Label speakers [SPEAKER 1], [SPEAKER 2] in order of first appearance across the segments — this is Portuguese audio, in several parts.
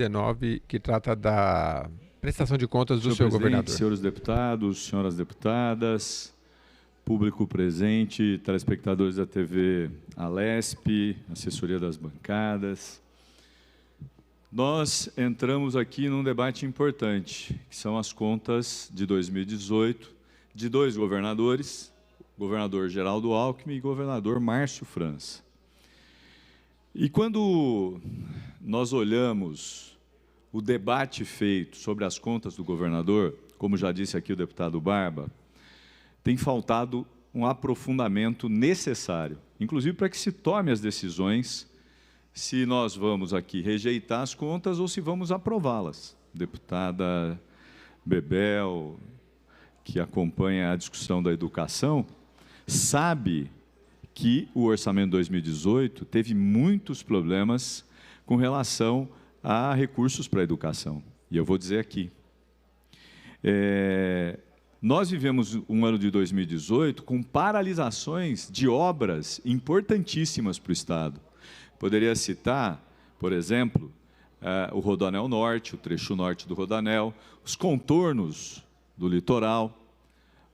[SPEAKER 1] 19, que trata da prestação de contas do senhor governador.
[SPEAKER 2] Senhores deputados, senhoras deputadas, público presente, telespectadores da TV Alesp, assessoria das bancadas. Nós entramos aqui num debate importante, que são as contas de 2018, de dois governadores, governador Geraldo Alckmin e governador Márcio França. E quando nós olhamos o debate feito sobre as contas do governador, como já disse aqui o deputado Barba, tem faltado um aprofundamento necessário, inclusive para que se tome as decisões se nós vamos aqui rejeitar as contas ou se vamos aprová-las. Deputada Bebel, que acompanha a discussão da educação, sabe que o orçamento 2018 teve muitos problemas com relação a recursos para a educação. E eu vou dizer aqui. Nós vivemos um ano de 2018 com paralisações de obras importantíssimas para o Estado. Poderia citar, por exemplo, o Rodoanel Norte, o trecho norte do Rodoanel, os contornos do litoral,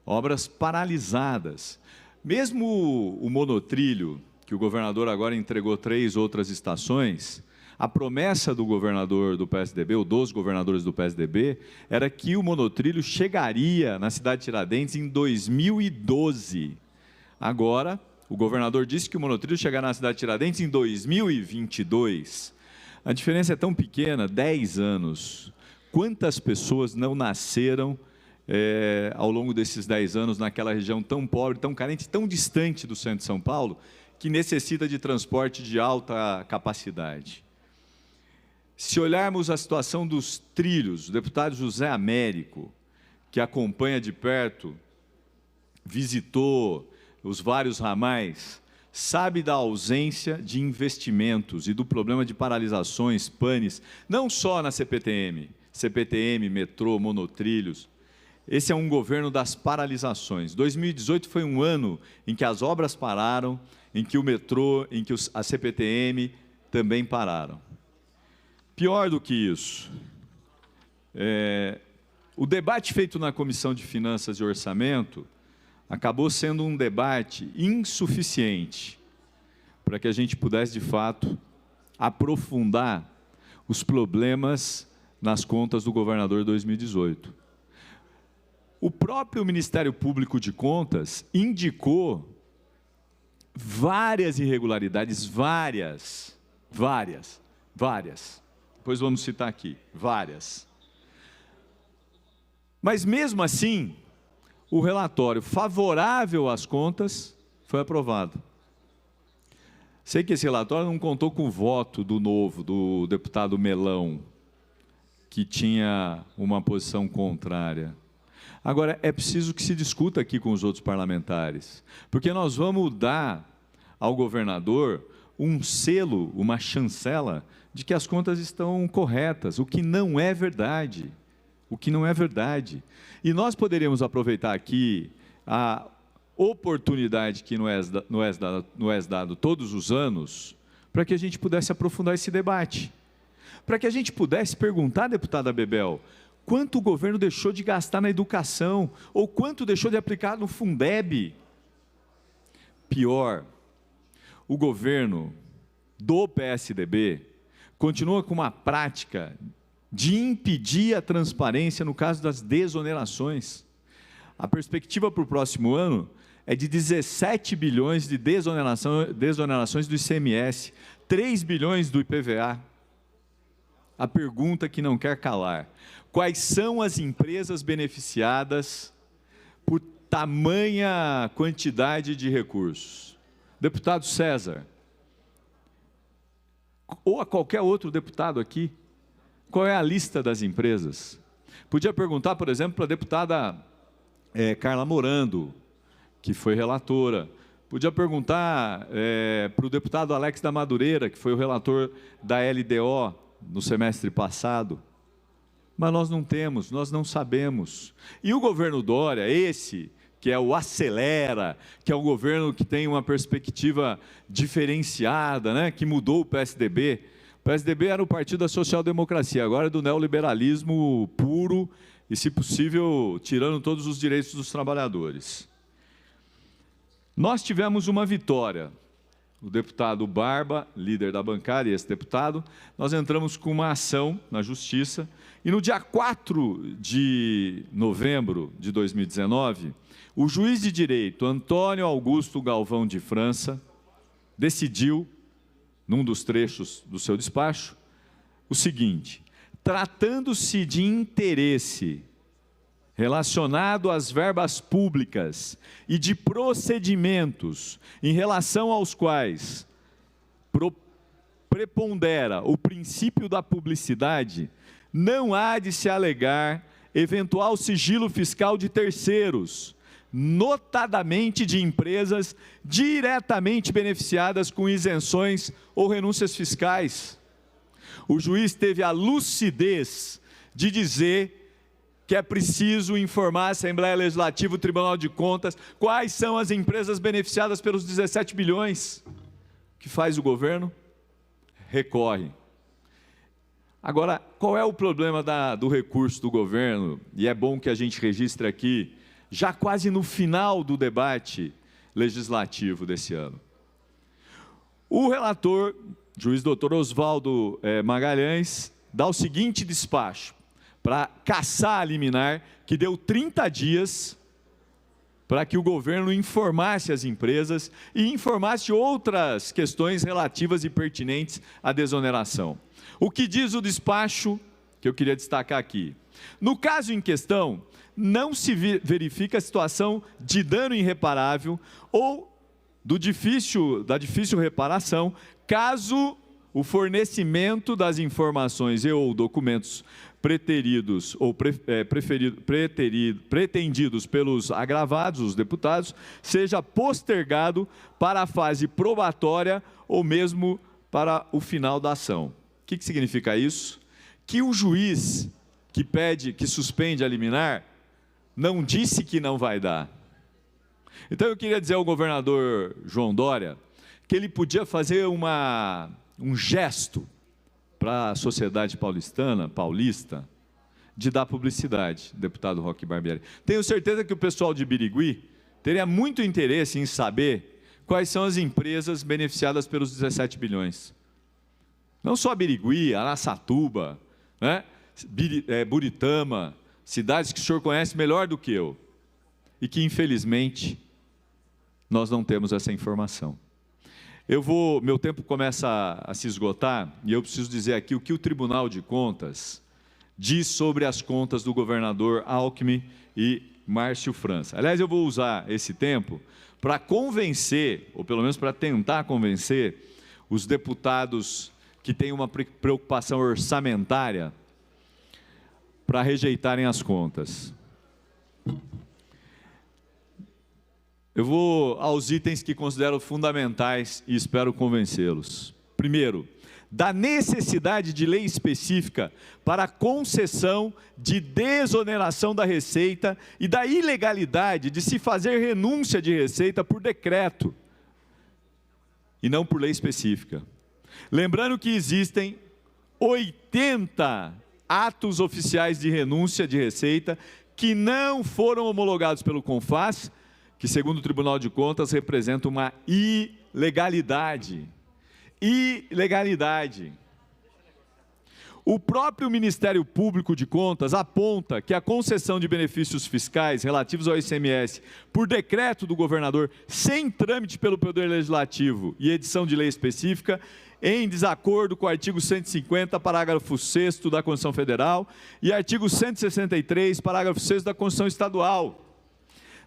[SPEAKER 2] obras paralisadas. Mesmo o monotrilho, que o governador agora entregou 3 outras estações, a promessa do governador do PSDB, ou dos governadores do PSDB, era que o monotrilho chegaria na cidade de Tiradentes em 2012. Agora, o governador disse que o monotrilho chegará na cidade de Tiradentes em 2022. A diferença é tão pequena, 10 anos. Quantas pessoas não nasceram ao longo desses 10 anos naquela região tão pobre, tão carente, tão distante do centro de São Paulo, que necessita de transporte de alta capacidade? Se olharmos a situação dos trilhos, o deputado José Américo, que acompanha de perto, visitou os vários ramais, sabe da ausência de investimentos e do problema de paralisações, panes, não só na CPTM, metrô, monotrilhos. Esse é um governo das paralisações. 2018 foi um ano em que as obras pararam, em que o metrô, em que a CPTM também pararam. Pior do que isso, o debate feito na Comissão de Finanças e Orçamento acabou sendo um debate insuficiente para que a gente pudesse, de fato, aprofundar os problemas nas contas do governador 2018. O próprio Ministério Público de Contas indicou várias irregularidades, várias. Depois vamos citar aqui, várias. Mas mesmo assim, o relatório favorável às contas foi aprovado. Sei que esse relatório não contou com o voto do Novo, do deputado Melão, que tinha uma posição contrária. Agora, é preciso que se discuta aqui com os outros parlamentares, porque nós vamos dar ao governador um selo, uma chancela, de que as contas estão corretas, o que não é verdade. O que não é verdade. E nós poderíamos aproveitar aqui a oportunidade que nos é dado todos os anos, para que a gente pudesse aprofundar esse debate. Para que a gente pudesse perguntar, deputada Bebel, quanto o governo deixou de gastar na educação, ou quanto deixou de aplicar no Fundeb. Pior, o governo do PSDB continua com uma prática de impedir a transparência no caso das desonerações. A perspectiva para o próximo ano é de 17 bilhões de desonerações do ICMS, 3 bilhões do IPVA. A pergunta que não quer calar: quais são as empresas beneficiadas por tamanha quantidade de recursos? Deputado César, ou a qualquer outro deputado aqui, qual é a lista das empresas? Podia perguntar, por exemplo, para a deputada Carla Morando, que foi relatora. Podia perguntar para o deputado Alex da Madureira, que foi o relator da LDO no semestre passado. Mas nós não temos, nós não sabemos. E o governo Dória, esse que é o Acelera, que é um governo que tem uma perspectiva diferenciada, né, que mudou o PSDB, PSDB era o partido da social-democracia, agora é do neoliberalismo puro e, se possível, tirando todos os direitos dos trabalhadores. Nós tivemos uma vitória. O deputado Barba, líder da bancada e esse deputado, nós entramos com uma ação na Justiça e no dia 4 de novembro de 2019, o juiz de direito Antônio Augusto Galvão de França decidiu, num dos trechos do seu despacho, o seguinte: tratando-se de interesse relacionado às verbas públicas e de procedimentos em relação aos quais prepondera o princípio da publicidade, não há de se alegar eventual sigilo fiscal de terceiros, notadamente de empresas diretamente beneficiadas com isenções ou renúncias fiscais. O juiz teve a lucidez de dizer que é preciso informar a Assembleia Legislativa, o Tribunal de Contas, quais são as empresas beneficiadas pelos 17 bilhões. O que faz o governo? Recorre. Agora, qual é o problema do recurso do governo? E é bom que a gente registre aqui, já quase no final do debate legislativo desse ano. O relator, juiz doutor Oswaldo Magalhães, dá o seguinte despacho para cassar a liminar, que deu 30 dias para que o governo informasse as empresas e informasse outras questões relativas e pertinentes à desoneração. O que diz o despacho, que eu queria destacar aqui? No caso em questão, não se verifica a situação de dano irreparável ou da difícil reparação, caso o fornecimento das informações e ou documentos preteridos ou pretendidos pelos agravados, os deputados, seja postergado para a fase probatória ou mesmo para o final da ação. O que significa isso? Que o juiz que suspende a liminar, não disse que não vai dar. Então eu queria dizer ao governador João Dória que ele podia fazer um gesto para a sociedade paulista, de dar publicidade, deputado Roque Barbieri. Tenho certeza que o pessoal de Birigui teria muito interesse em saber quais são as empresas beneficiadas pelos 17 bilhões. Não só Birigui, Araçatuba, né? Buritama, cidades que o senhor conhece melhor do que eu, e que, infelizmente, nós não temos essa informação. Meu tempo começa a se esgotar, e eu preciso dizer aqui o que o Tribunal de Contas diz sobre as contas do governador Alckmin e Márcio França. Aliás, eu vou usar esse tempo para convencer, ou pelo menos para tentar convencer, os deputados que têm uma preocupação orçamentária para rejeitarem as contas. Eu vou aos itens que considero fundamentais e espero convencê-los. Primeiro, da necessidade de lei específica para a concessão de desoneração da receita e da ilegalidade de se fazer renúncia de receita por decreto e não por lei específica. Lembrando que existem 80 atos oficiais de renúncia de receita que não foram homologados pelo CONFAS, que, segundo o Tribunal de Contas, representa uma ilegalidade. Ilegalidade. O próprio Ministério Público de Contas aponta que a concessão de benefícios fiscais relativos ao ICMS por decreto do governador, sem trâmite pelo Poder Legislativo e edição de lei específica, em desacordo com o artigo 150, parágrafo 6º da Constituição Federal e artigo 163, parágrafo 6º da Constituição Estadual,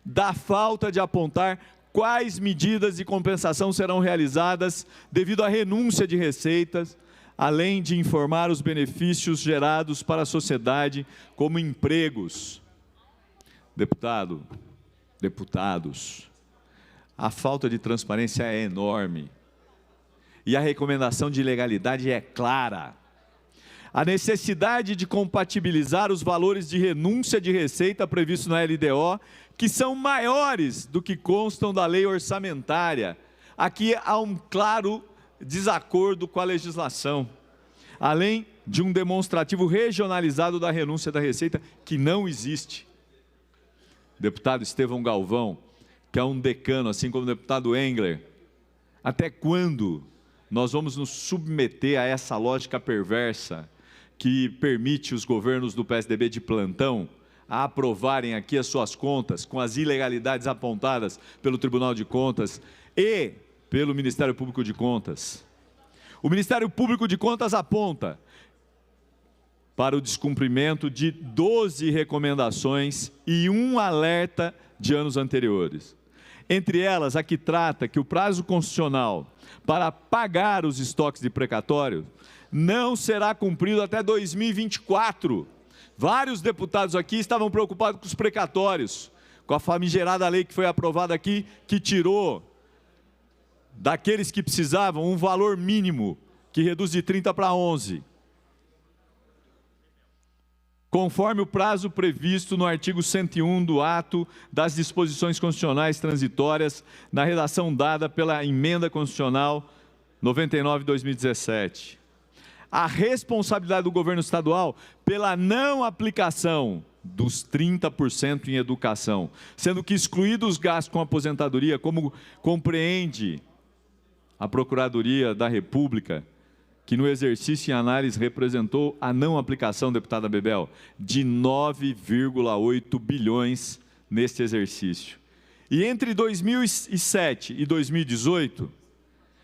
[SPEAKER 2] da falta de apontar quais medidas de compensação serão realizadas devido à renúncia de receitas, além de informar os benefícios gerados para a sociedade, como empregos. Deputados, a falta de transparência é enorme e a recomendação de legalidade é clara. A necessidade de compatibilizar os valores de renúncia de receita previstos na LDO, que são maiores do que constam da lei orçamentária. Aqui há um claro desacordo com a legislação. além de um demonstrativo regionalizado da renúncia da Receita, que não existe. Deputado Estevão Galvão, que é um decano, assim como o deputado Engler, até quando nós vamos nos submeter a essa lógica perversa que permite os governos do PSDB de plantão a aprovarem aqui as suas contas com as ilegalidades apontadas pelo Tribunal de Contas e pelo Ministério Público de Contas? O Ministério Público de Contas aponta para o descumprimento de 12 recomendações e um alerta de anos anteriores. Entre elas, a que trata que o prazo constitucional para pagar os estoques de precatório não será cumprido até 2024. Vários deputados aqui estavam preocupados com os precatórios, com a famigerada lei que foi aprovada aqui, que tirou daqueles que precisavam um valor mínimo, que reduz de 30 para 11. Conforme o prazo previsto no artigo 101 do ato das disposições constitucionais transitórias, na redação dada pela Emenda Constitucional 99/2017. A responsabilidade do governo estadual pela não aplicação dos 30% em educação, sendo que excluídos os gastos com aposentadoria, como compreende a Procuradoria da República, que no exercício em análise representou a não aplicação, deputada Bebel, de 9,8 bilhões neste exercício. E entre 2007 e 2018,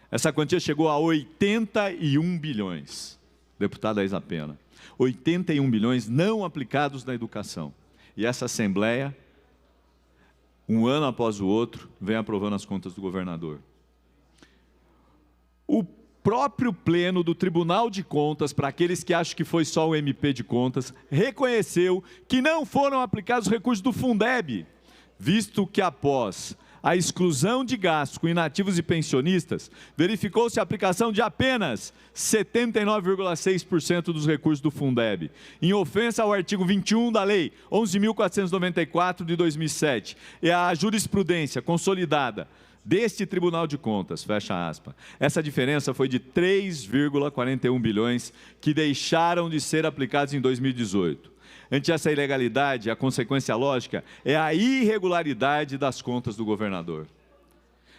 [SPEAKER 2] essa quantia chegou a 81 bilhões, deputada Isa Pena. 81 bilhões não aplicados na educação. E essa Assembleia, um ano após o outro, vem aprovando as contas do governador. O próprio pleno do Tribunal de Contas, para aqueles que acham que foi só o MP de Contas, reconheceu que não foram aplicados os recursos do Fundeb, visto que após a exclusão de gastos com inativos e pensionistas, verificou-se a aplicação de apenas 79,6% dos recursos do Fundeb, em ofensa ao artigo 21 da Lei 11.494 de 2007, e à jurisprudência consolidada deste Tribunal de Contas, fecha aspas. Essa diferença foi de 3,41 bilhões que deixaram de ser aplicados em 2018. Ante essa ilegalidade, a consequência lógica é a irregularidade das contas do governador.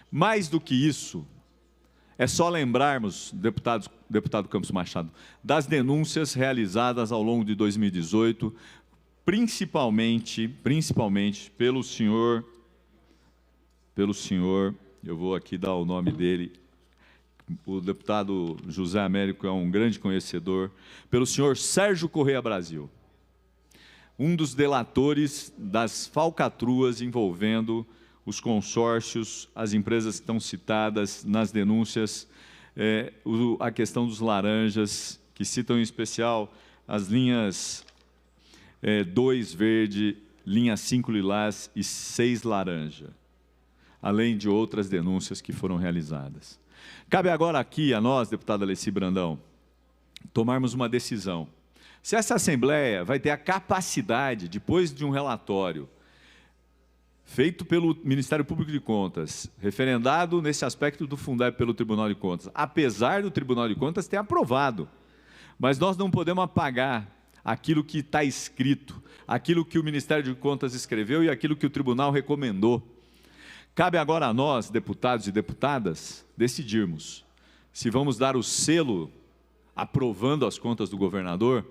[SPEAKER 2] Mais do que isso, é só lembrarmos, deputado Campos Machado, das denúncias realizadas ao longo de 2018, principalmente pelo senhor, eu vou aqui dar o nome dele, o deputado José Américo é um grande conhecedor, pelo senhor Sérgio Correia Brasil, um dos delatores das falcatruas envolvendo os consórcios, as empresas que estão citadas nas denúncias, a questão dos laranjas, que citam em especial as linhas 2 verde, linha 5 lilás e 6 laranja, além de outras denúncias que foram realizadas. Cabe agora aqui a nós, deputada Alessi Brandão, tomarmos uma decisão. Se essa Assembleia vai ter a capacidade, depois de um relatório feito pelo Ministério Público de Contas, referendado nesse aspecto do Fundeb pelo Tribunal de Contas, apesar do Tribunal de Contas ter aprovado, mas nós não podemos apagar aquilo que está escrito, aquilo que o Ministério de Contas escreveu e aquilo que o Tribunal recomendou. Cabe agora a nós, deputados e deputadas, decidirmos se vamos dar o selo aprovando as contas do governador,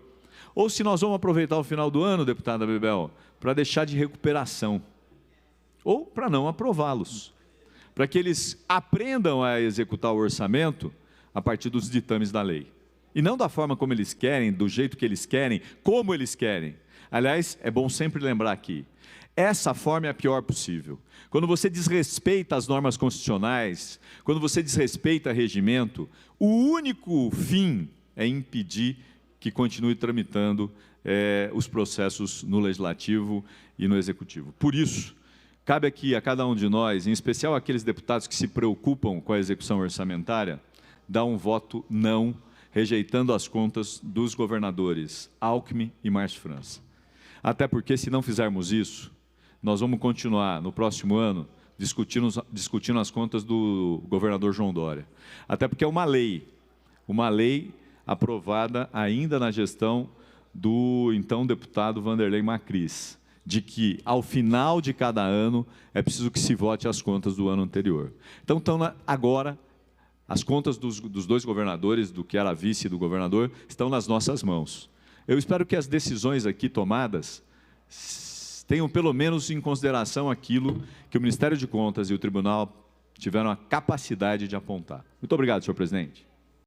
[SPEAKER 2] ou se nós vamos aproveitar o final do ano, deputada Bebel, para deixar de recuperação, ou para não aprová-los, para que eles aprendam a executar o orçamento a partir dos ditames da lei. E não da forma como eles querem, do jeito que eles querem, como eles querem. Aliás, é bom sempre lembrar aqui, essa forma é a pior possível. Quando você desrespeita as normas constitucionais, quando você desrespeita regimento, o único fim é impedir que continue tramitando os processos no Legislativo e no Executivo. Por isso, cabe aqui a cada um de nós, em especial aqueles deputados que se preocupam com a execução orçamentária, dar um voto não, rejeitando as contas dos governadores Alckmin e Márcio França. Até porque, se não fizermos isso, nós vamos continuar, no próximo ano, discutindo as contas do governador João Dória. Até porque é uma lei aprovada ainda na gestão do então deputado Vanderlei Macris, de que, ao final de cada ano, é preciso que se vote as contas do ano anterior. Então, agora, as contas dos dois governadores, do que era vice do governador, estão nas nossas mãos. Eu espero que as decisões aqui tomadas tenham, pelo menos, em consideração aquilo que o Ministério de Contas e o Tribunal tiveram a capacidade de apontar. Muito obrigado, senhor presidente.